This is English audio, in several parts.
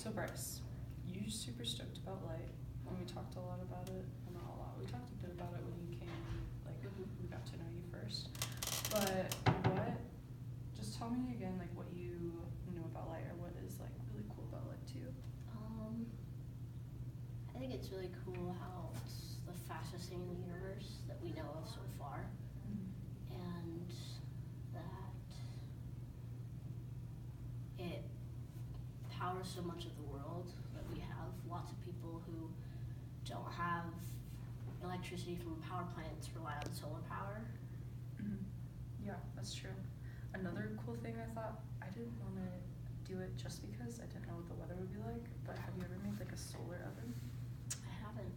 So Bryce, you super stoked about light, and we talked a lot about it. Well, not a lot. We talked a bit about it when you came. Like we got to know you first. But what? Just tell me again, like what you know about light, or what is like really cool about light to you. I think it's really cool how it's the fastest thing in the universe that we know of so far, and that it powers so much of the world that we have. Lots of people who don't have electricity from power plants rely on solar power. Yeah, that's true. Another cool thing I thought, I didn't want to do it just because I didn't know what the weather would be like, but have you ever made like a solar oven? I haven't.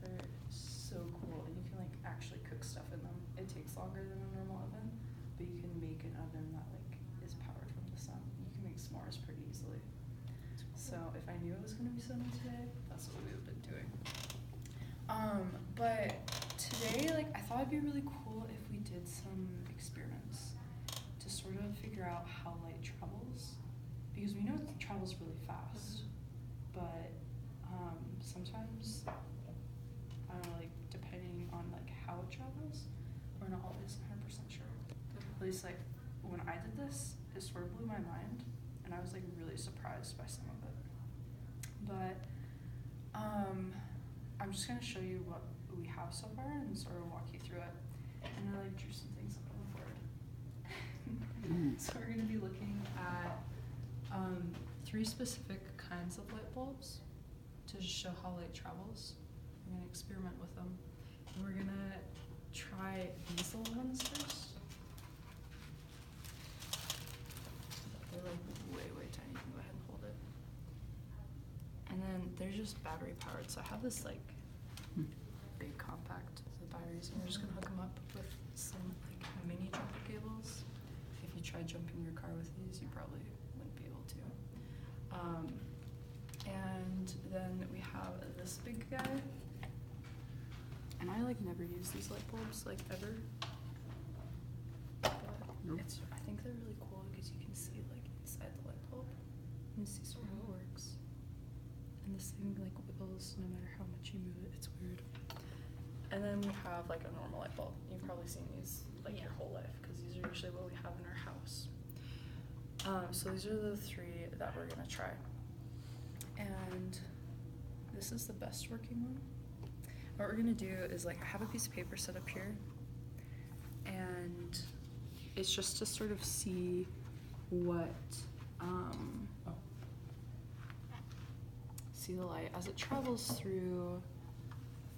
They're so cool, and you can like actually cook stuff in them. It takes longer than a normal oven, but you can make an oven that like is powered from the sun. You can make s'mores pretty easily. So if I knew it was gonna be sunny today, that's what we would have been doing. But today, like, I thought it'd be really cool if we did some experiments to sort of figure out how light travels, because we know it travels really fast, but sometimes, I don't know, like, depending on like how it travels, we're not always 100% sure. At least like when I did this, it sort of blew my mind, and I was like really surprised by some of it. But I'm just gonna show you what we have so far and sort of walk you through it. And I like drew some things up on the board. So we're gonna be looking at 3 specific kinds of light bulbs to show how light travels. We're gonna experiment with them. And we're gonna try these little ones first. They're like way tiny. You can go ahead and hold it. And then they're just battery powered. So I have this like big compact of the batteries, and we're just gonna hook them up with some like mini jumper cables. If you tried jumping your car with these, you probably wouldn't be able to. And then we have this big guy. And I like never use these light bulbs like ever. But I think they're really cool because you can see like inside the light bulb. You can see sort of how it works. And this thing like wiggles no matter how much you move it. It's weird. And then we have like a normal light bulb. You've probably seen these like your whole life because these are usually what we have in our house. So these are the 3 that we're gonna try. And this is the best working one. What we're gonna do is like I have a piece of paper set up here, and it's just to sort of see what see the light as it travels through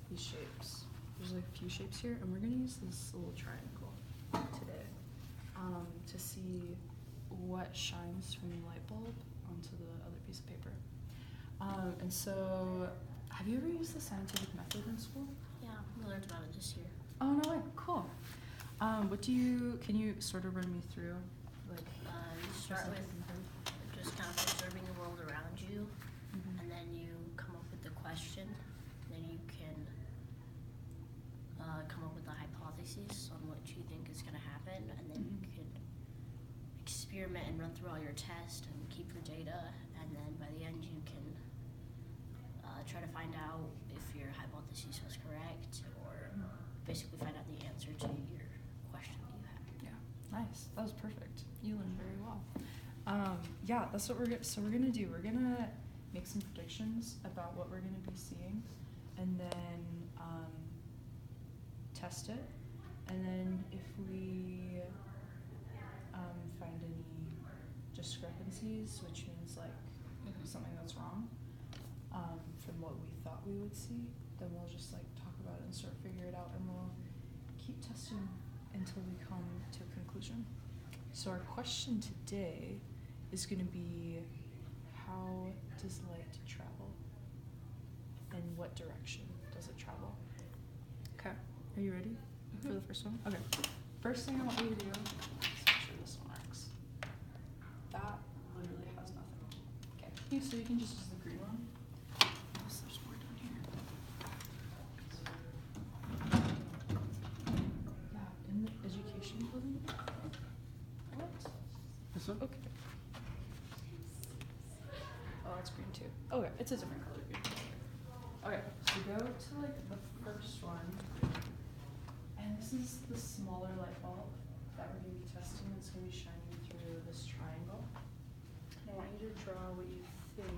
these shapes. There's like a few shapes here, and we're gonna use this little triangle today to see what shines from the light bulb onto the other piece of paper. And so, have you ever used the scientific method in school? Yeah, we learned about it this year. Oh, no way, cool. Can you sort of run me through, like, You start with just kind of observing the world around you, and then you come up with the question, and then you can come up with a hypothesis on what you think is going to happen, and then you can experiment and run through all your tests and keep your data, and then by the end you can try to find out if your hypothesis was correct, or basically find out the answer to your question that you had. Yeah, nice. That was perfect. You learned very well. Yeah, that's what we're gonna do. We're gonna make some predictions about what we're gonna be seeing, and then test it. And then if we find any discrepancies, which means like something that's wrong from what we thought we would see, then we'll just like talk about it and sort of figure it out, and we'll keep testing until we come to a conclusion. So our question today is going to be, how does light travel? And what direction does it travel? Okay, are you ready for the first one? Okay, first thing I want you to do is make sure this one works. That literally has nothing. Okay, so you can just use the green one. Unless there's more down here. Yeah, in the education building. What? This one? Okay. Oh, I it's green too. Okay, it's a different color green. Okay, so go to like the first one, and this is the smaller light bulb that we're gonna be testing. It's gonna be shining through this triangle. And I want you to draw what you think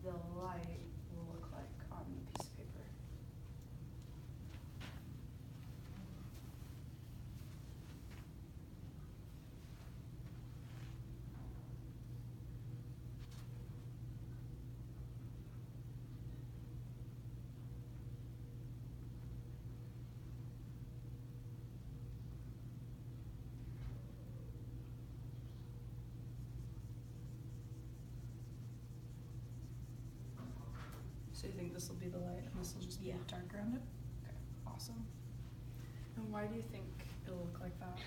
the light will look like on the piece of paper. So you think this will be the light and this will just be dark around it? Okay, awesome. And why do you think it'll look like that?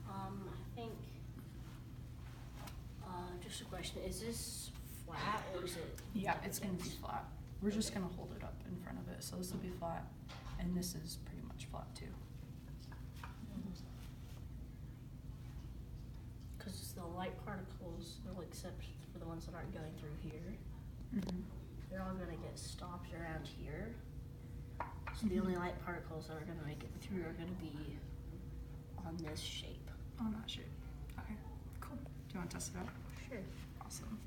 I think, just a question, is this flat or is it? Yeah, it's gonna be flat. We're just gonna hold it up in front of it. So this will be flat, and this is pretty much flat too. Because the light particles, well, except for the ones that aren't going through here, Mm-hmm. they're all gonna get stopped around here. So the only light particles that are gonna make it through are gonna be on this shape. On that shape. Okay, cool. Do you want to test it out? Sure. Awesome.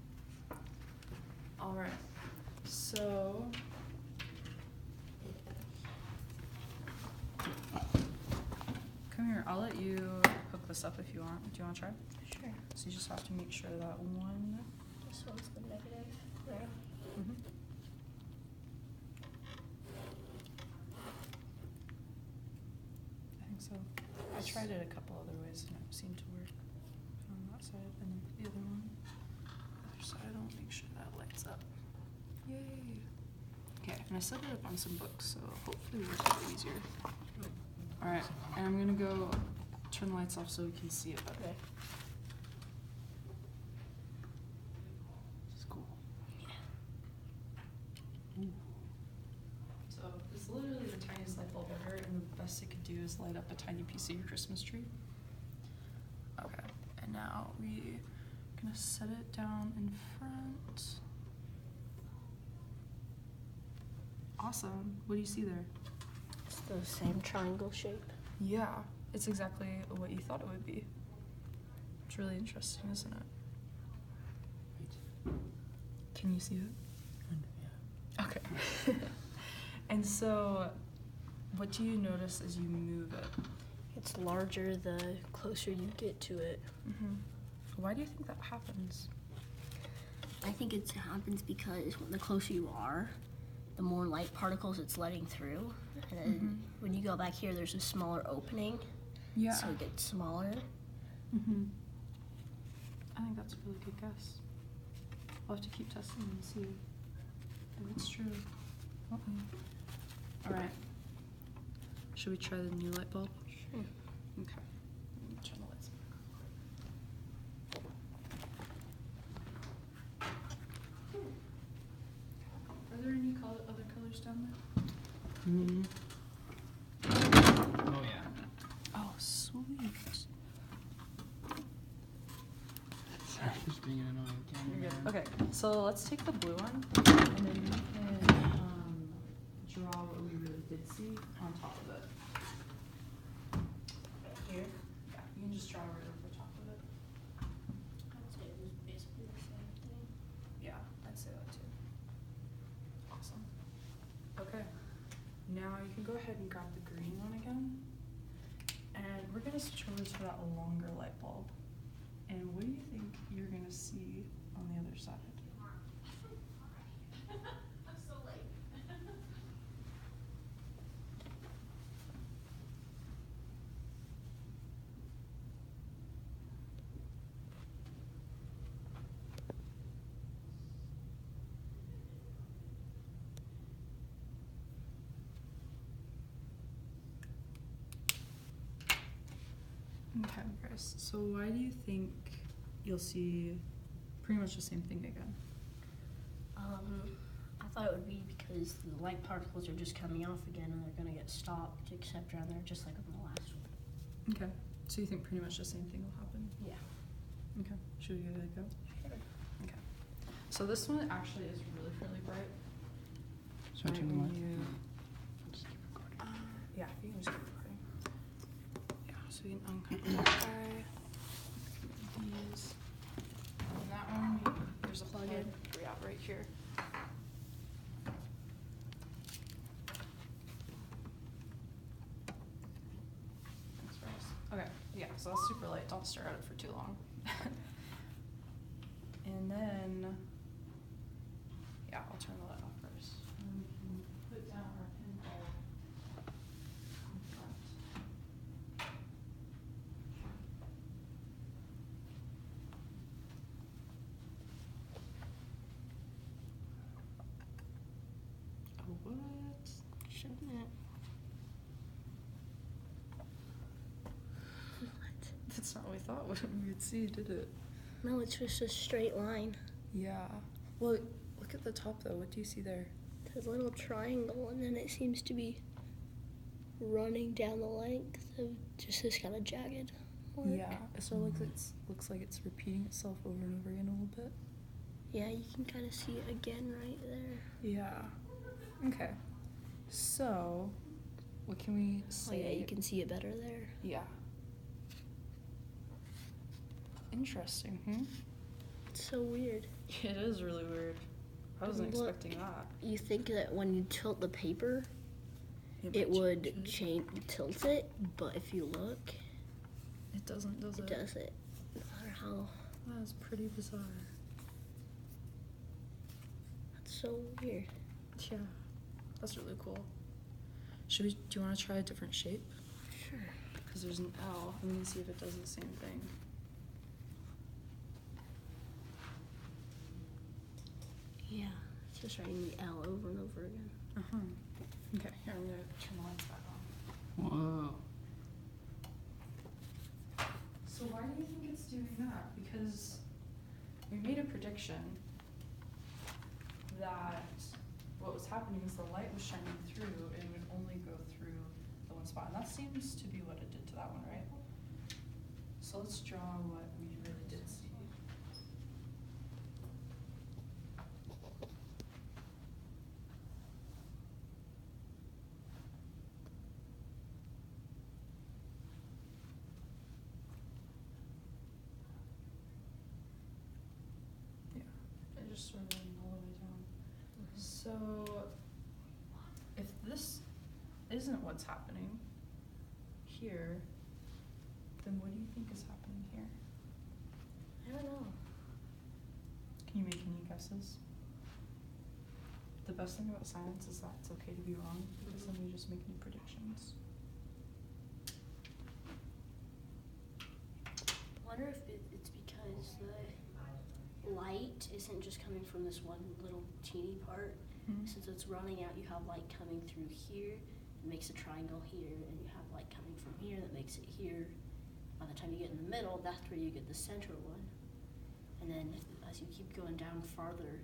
All right. So come here. I'll let you hook this up if you want. Do you want to try? Sure. So you just have to make sure that one. This one's the negative, right? Mm-hmm. I think so. I tried it a couple other ways and it seemed to work. On that side and then the other one. Other side, I'll make sure that lights up. Yay! Okay, and I set it up on some books, so hopefully it'll make it easier. Alright, and I'm gonna go turn the lights off so we can see it better. Okay. This is cool. Ooh. So it's literally the tiniest light bulb ever, and the best it could do is light up a tiny piece of your Christmas tree. Okay, and now we're gonna set it down in front. Awesome. What do you see there? It's the same triangle shape. Yeah, it's exactly what you thought it would be. It's really interesting, isn't it? Can you see it? Okay. And so, what do you notice as you move it? It's larger the closer you get to it. Mm-hmm. Why do you think that happens? I think it happens because the closer you are, the more light particles it's letting through. And then when you go back here, there's a smaller opening. Yeah. So it gets smaller. Mm-hmm. I think that's a really good guess. We'll have to keep testing and see if it's true. Won't we? All right. Should we try the new light bulb? Sure. Okay. Let me turn the lights on. Are there any other colors down there? Mm-hmm. Oh yeah. Oh, sweet. Sorry, just being an annoying cameraman. Okay, so let's take the blue one, and then you can draw what we really did see on top of it. Right here. Yeah, you can just draw right over the top of it. I'd say it was basically the same thing. Yeah, I'd say that too. Awesome. Okay, now you can go ahead and grab the green one again. And we're gonna switch over to that longer light bulb. And what do you think you're gonna see on the other side? I'm so late. Okay, Chris. So why do you think you'll see pretty much the same thing again? I thought it would be because the light particles are just coming off again and they're gonna get stopped, except around there, just like on the last one. Okay. So you think pretty much the same thing will happen? Yeah. Okay. Should we give it a go? Sure. Okay. So this one actually is really, really bright. Switching Right when light. you- Just keep recording. Yeah, you can just keep recording. Yeah, so you can uncover that guy. These. And that one, there's a plug-in. Yeah, right here. Thanks, Bryce. Okay, yeah, so that's super light. Don't stare at it for too long. And then, yeah, I'll turn the light off first. And we can put down our pinhole in front. Oh, what? Shouldn't it? What? That's not what we thought we would see, did it? No, it's just a straight line. Yeah. Well, look at the top though. What do you see there? There's a little triangle, and then it seems to be running down the length of just this kind of jagged mark. Yeah. It sort of looks like it's repeating itself over and over again a little bit. Yeah, you can kind of see it again right there. Yeah. Okay. So, what can we Oh say? yeah, you can see it better there. Yeah. Interesting, hmm? It's so weird. It is really weird. I wasn't Look. expecting that. You think that when you tilt the paper, it might would change tilt it, but if you look, it. It doesn't, does it it? does it. No matter how. That is pretty bizarre. That's so weird. Yeah. That's really cool. Do you want to try a different shape? Sure. Because there's an L, and we can see if it does the same thing. Yeah, it's just writing the L over and over again. Uh-huh. Okay, here, I'm gonna turn the lights back on. Whoa. So why do you think it's doing that? Because we made a prediction that what was happening is the light was shining through and it would only go through the one spot. And that seems to be what it did to that one, right? So let's draw what we really did see. Yeah, it just sort of went all the way down. So, if this isn't what's happening here, then what do you think is happening here? I don't know. Can you make any guesses? The best thing about science is that it's okay to be wrong, because then we just make new predictions. I wonder if it's because the light isn't just coming from this one little teeny part. Mhm. Since it's running out, you have light coming through here, it makes a triangle here, and you have light coming from here that makes it here. By the time you get in the middle, that's where you get the center one. And then as you keep going down farther,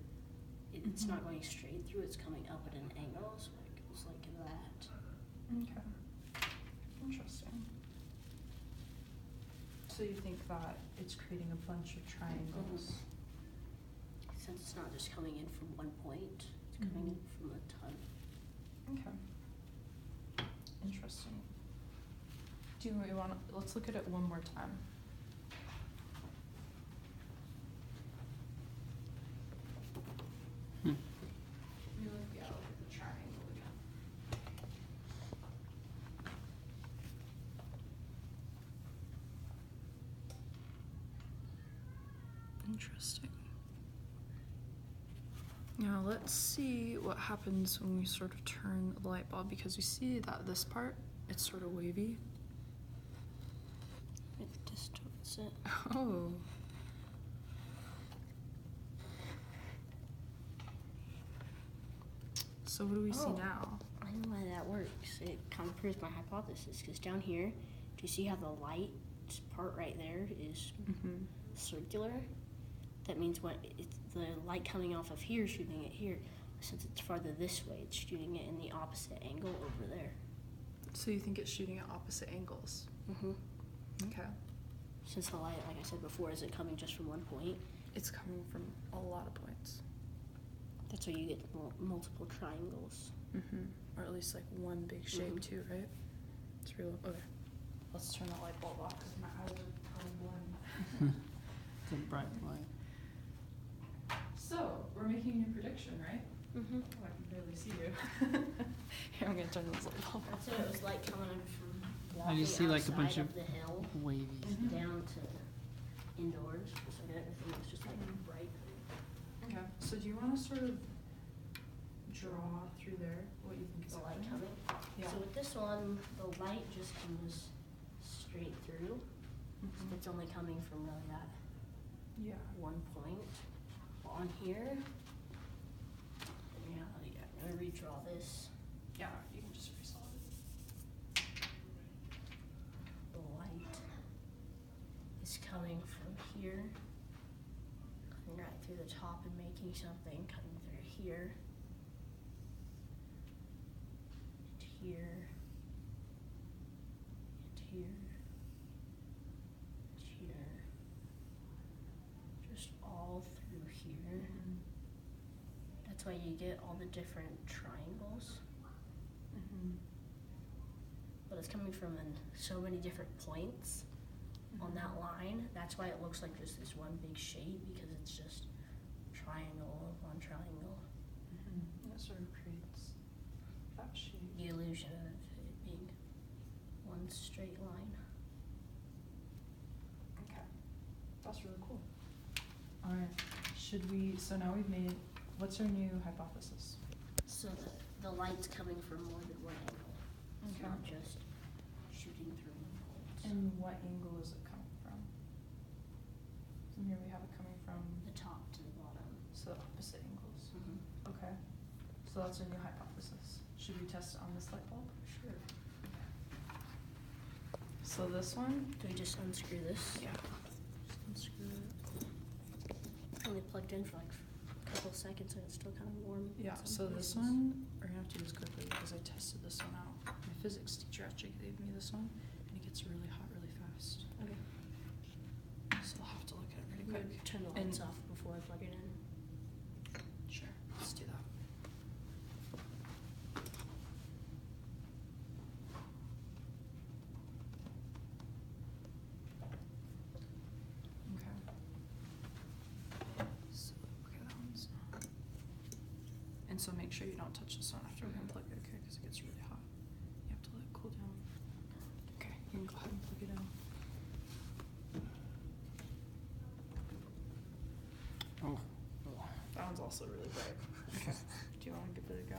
it's Mhm. not going straight through, it's coming up at an angle, so it goes like that. Okay. Interesting. So you think that it's creating a bunch of triangles? Since it's not just coming in from one point, it's coming in from a ton. Okay. Interesting. Do we want to, let's look at it one more time. Hmm. Look at the triangle again. Interesting. Now let's see what happens when we sort of turn the light bulb, because you see that this part, it's sort of wavy. It distorts it. Oh. So what do we see Oh. now? I know why that works. It kind of proves my hypothesis, because down here, do you see how the light part right there is Mm-hmm. circular? That means when it's the light coming off of here, shooting it here. Since it's farther this way, it's shooting it in the opposite angle over there. So you think it's shooting at opposite angles? Mm-hmm. Okay. Since the light, like I said before, isn't coming just from one point, it's coming from a lot of points. That's why you get multiple triangles. Or at least like one big shape Mhm. too, right? It's real. Okay. Let's turn the light bulb off because my eyes are probably blind. It's a bright light. So, we're making a new prediction, right? Mm-hmm. Oh, I can barely see you. Here, I'm gonna turn this light bulb That's off. what it was like coming in from I walking just see like a bunch outside of the hill wavy. Mhm. down to indoors. So everything was just like Mhm. bright. Okay, so do you want to sort of draw through there what you think is The light happening? coming. Yeah. So with this one, the light just comes straight through. Mhm. It's only coming from really that Yeah. one point. On here, in reality, I'm gonna redraw this. Yeah, you can just resolve it. The light is coming from here, coming right through the top and making something, coming through here, and here, and here, and here, just all through here. That's why you get all the different triangles, but it's coming from so many different points on that line. That's why it looks like just this one big shape, because it's just triangle on triangle. That sort of creates that shape. The illusion of it being one straight line. Okay, that's really cool. All right, should we? So now we've made. What's our new hypothesis? So the light's coming from more than one angle. It's Okay. not just shooting through one point. And what angle is it coming from? From here we have it coming from. The top to the bottom. So opposite angles. Mm-hmm. Okay, so that's our new hypothesis. Should we test it on this light bulb? Sure. So this one? Do we just unscrew this? Yeah. Just unscrew it. Only plugged in for like a couple seconds and it's still kind of warm. in Yeah, some so this places. one, we're gonna have to do this quickly because I tested this one out. My physics teacher actually gave me this one and it gets really hot really fast. Okay. So I'll have to look at it pretty I'm gonna quick. turn the And- lights off before I plug it in. Sure, let's do that. Okay. So, okay, that one's not. And so make sure you don't touch this one after we unplug it, okay, because it gets really hot. You have to let it cool down. Okay, you can go ahead and plug it in. Oh. That one's also really bright. Okay. Do you want to give it a go?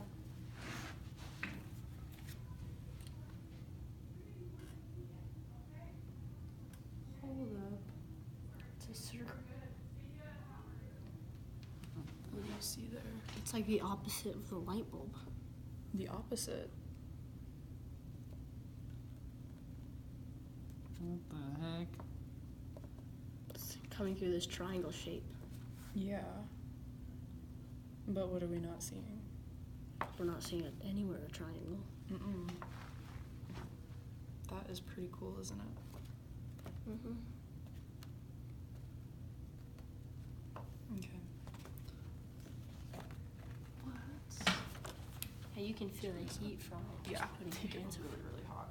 Hold up. It's a circle. What do you see there? It's like the opposite of the light bulb. The opposite. What the heck? It's coming through this triangle shape. Yeah. But what are we not seeing? We're not seeing it anywhere a triangle. Mm-mm. That is pretty cool, isn't it? Mm-hmm. Okay. What? Yeah, you can feel the heat from it. Yeah, Just putting it your gets hands on really, it. really hot.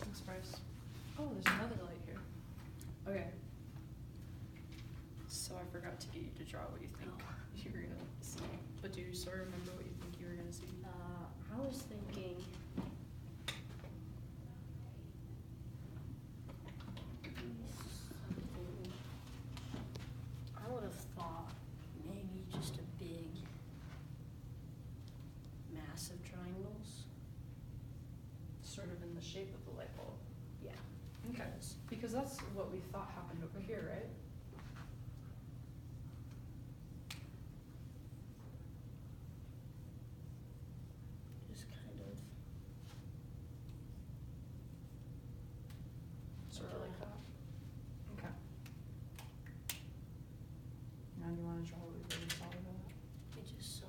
Thanks, Bryce. Oh, there's another light here. Okay. So I forgot to get you to draw what you think you were gonna see. But do you sort of remember what you think you were gonna see? I was thinking. Something. I would have thought maybe just a big, massive triangles. Sort of in the shape of the light bulb. Yeah. Okay. Yes. Because that's what we thought happened over here, right? Just kind of. Sort of like that. Okay. Now do you wanna draw what we really saw with that? I just saw.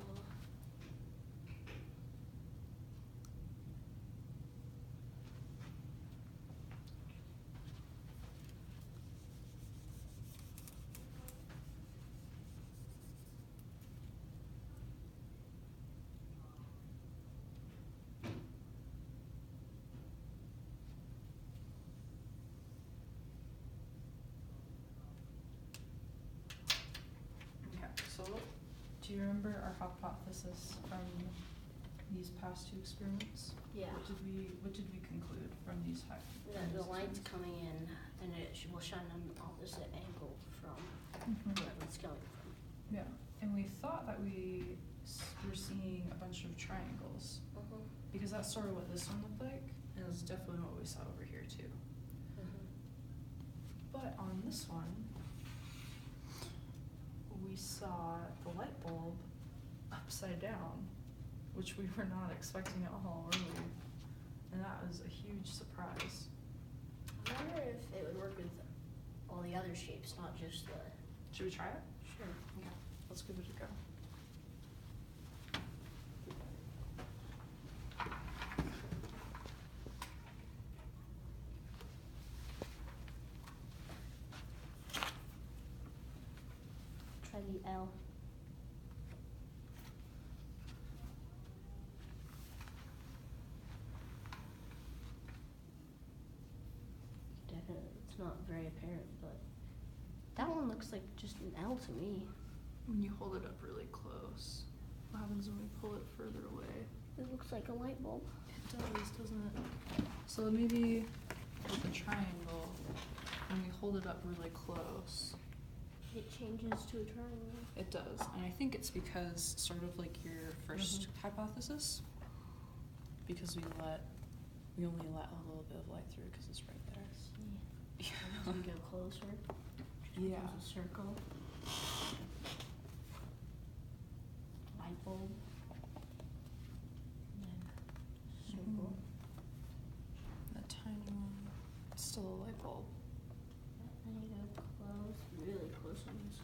you remember our hypothesis from these past two experiments? Yeah. What did we conclude from these The light's coming in, and it will shine on an opposite angle from wherever it's coming from. Yeah, and we thought that we were seeing a bunch of triangles, because that's sort of what this one looked like, and it's definitely what we saw over here too. But on this one, we saw the light bulb upside down, which we were not expecting at all, really. And that was a huge surprise. I wonder if it would work with all the other shapes, not just the. Should we try it? Sure. Okay, let's give it a go. Try the L. Definitely, it's not very apparent, but that one looks like just an L to me. When you hold it up really close, what happens when we pull it further away? It looks like a light bulb. It does, doesn't it? So maybe with the triangle, when we hold it up really close, It changes to a triangle. it does. And I think it's because, sort of like your first hypothesis, because we only let a little bit of light through because it's right there. See, as we go closer, it Yeah. becomes a circle. Light bulb. And then circle. That tiny one, it's still a light bulb. Then you go close, really close on this.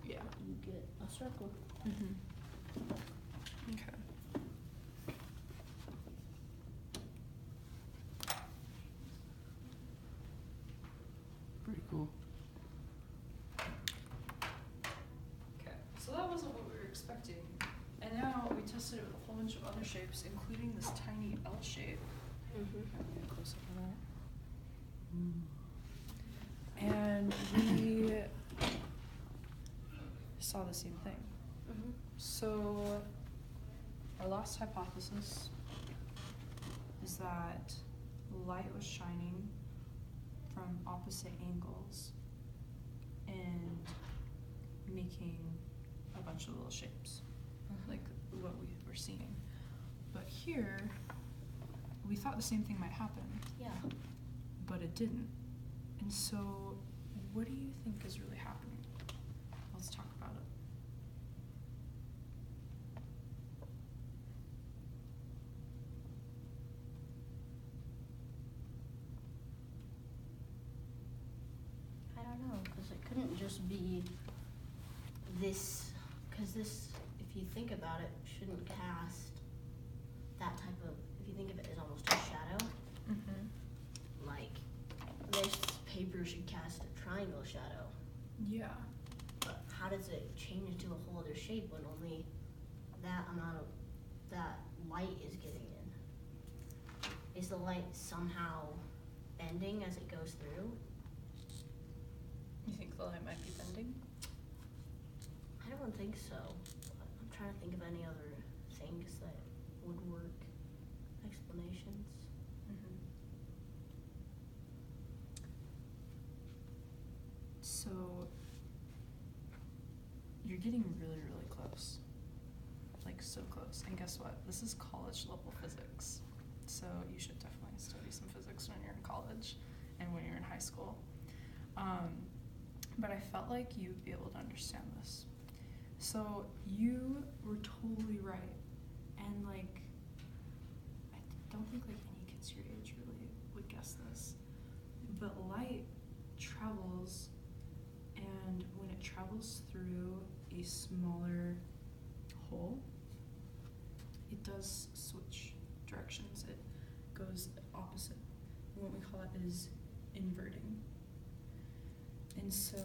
Yeah. You get a circle. Okay. Pretty cool. Okay, so that wasn't what we were expecting. And now we tested it with a whole bunch of other shapes, including this tiny L shape. Can we get a close up of that? And we saw the same thing. So our last hypothesis is that light was shining from opposite angles and making a bunch of little shapes, like what we were seeing. But here, we thought the same thing might happen, Yeah. but it didn't. And so, what do you think is really happening? Let's talk about it. I don't know, because it couldn't just be this, because this, if you think about it, shouldn't cast that type of, if you think of it as almost a shadow, like this paper should cast a triangle shadow. Yeah. But how does it change into a whole other shape when only that amount of, that light is getting in? Is the light somehow bending as it goes through? You think the light might be bending? I don't think so. I'm trying to think of any other things that would work. Explanations. So, you're getting really, really close. Like, so close. And guess what? This is college level physics. So, you should definitely study some physics when you're in college and when you're in high school. But I felt like you would be able to understand this. So, you were totally right. And, like, I don't think, like, any kids your age really would guess this. But light travels, and when it travels through a smaller hole, it does switch directions. It goes opposite. And what we call it is inverting. And so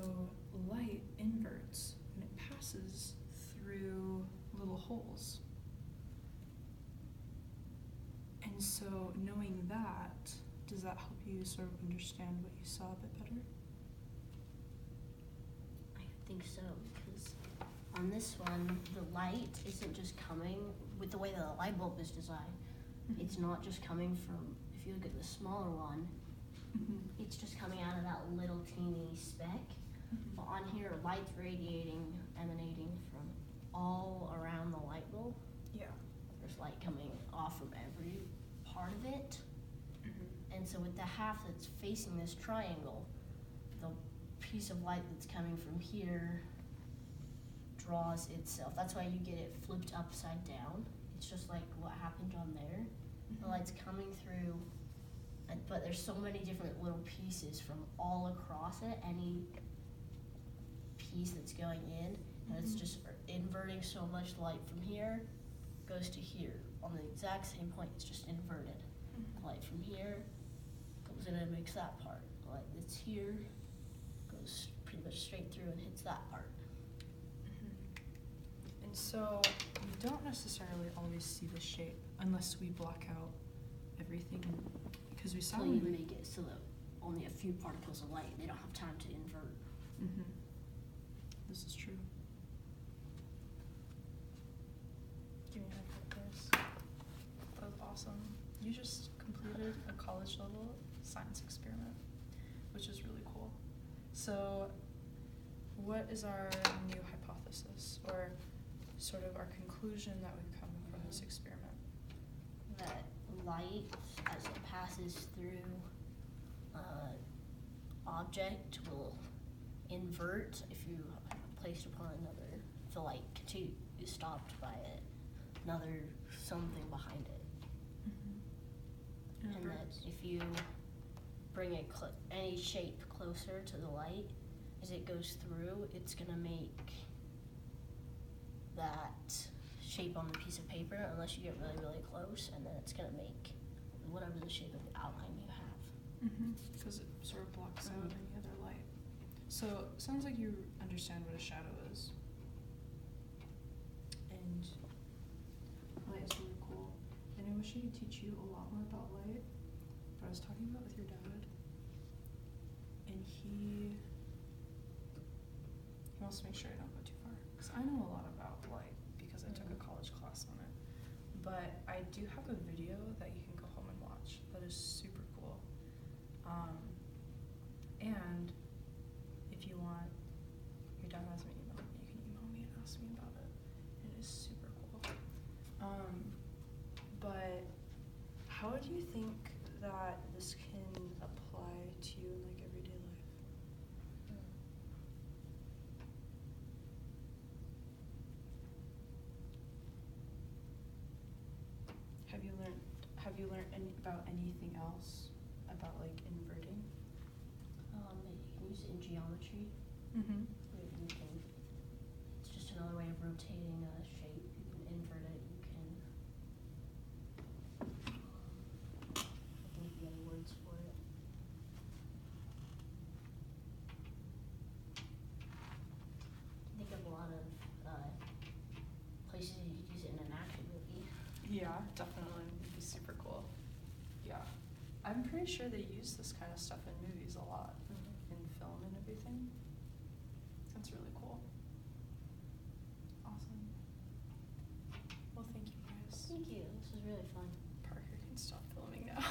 light inverts when it passes through little holes. And so knowing that, does that help you sort of understand what you saw a bit better? I think so, because on this one, the light isn't just coming, with the way the light bulb is designed, it's not just coming from, if you look at the smaller one, it's just coming out of that little teeny speck. But on here, light's radiating, emanating from all around the light bulb. Yeah. There's light coming off from every part of it. And so with the half that's facing this triangle, the piece of light that's coming from here draws itself. That's why you get it flipped upside down. It's just like what happened on there. The light's coming through, but there's so many different little pieces from all across it. Any piece that's going in, and it's just inverting so much light from here goes to here on the exact same point. It's just inverted. The light from here goes in and makes that part. The light that's here goes pretty much straight through and hits that part. And so we don't necessarily always see the shape unless we block out everything, because we saw So when you we make it so that only a few particles of light, they don't have time to invert. This is true. Give me a high five, Chris. That was awesome. You just completed a college level science experiment, which is really cool. So, what is our new hypothesis, or sort of our conclusion that we've come from this experiment? That light, as it passes through object, will invert if you place it upon another. The light is stopped by another something behind it. And that if you bring it any shape closer to the light, as it goes through, it's gonna make that shape on the piece of paper, unless you get really, really close, and then it's gonna make whatever the shape of the outline you have. Because it sort of blocks out any other light. So, it sounds like you understand what a shadow is. And light is really cool. And I wish I could teach you a lot more about light, but I was talking about with your dad, and he wants to make sure I don't go too far. Because I know a lot about light, because I took a college class on it. But I do have a video that you can go home and watch that is super cool. And if you want, your dad has my email, you can email me and ask me about it. It is super cool. But how do you think that this can apply to you in like everyday life? Have you learned about anything else about like inverting? You can use it in geometry. You can, it's just another way of rotating a shape. You can invert it. You can, I think the other words for it. I think of a lot of places you could use it in an action movie. Yeah, definitely. It'd be super cool. Yeah. I'm pretty sure they use this kind of stuff in movies a lot, in film and everything. That's really cool. Awesome. Well, thank you guys. Thank you. This was really fun. Parker can stop filming now.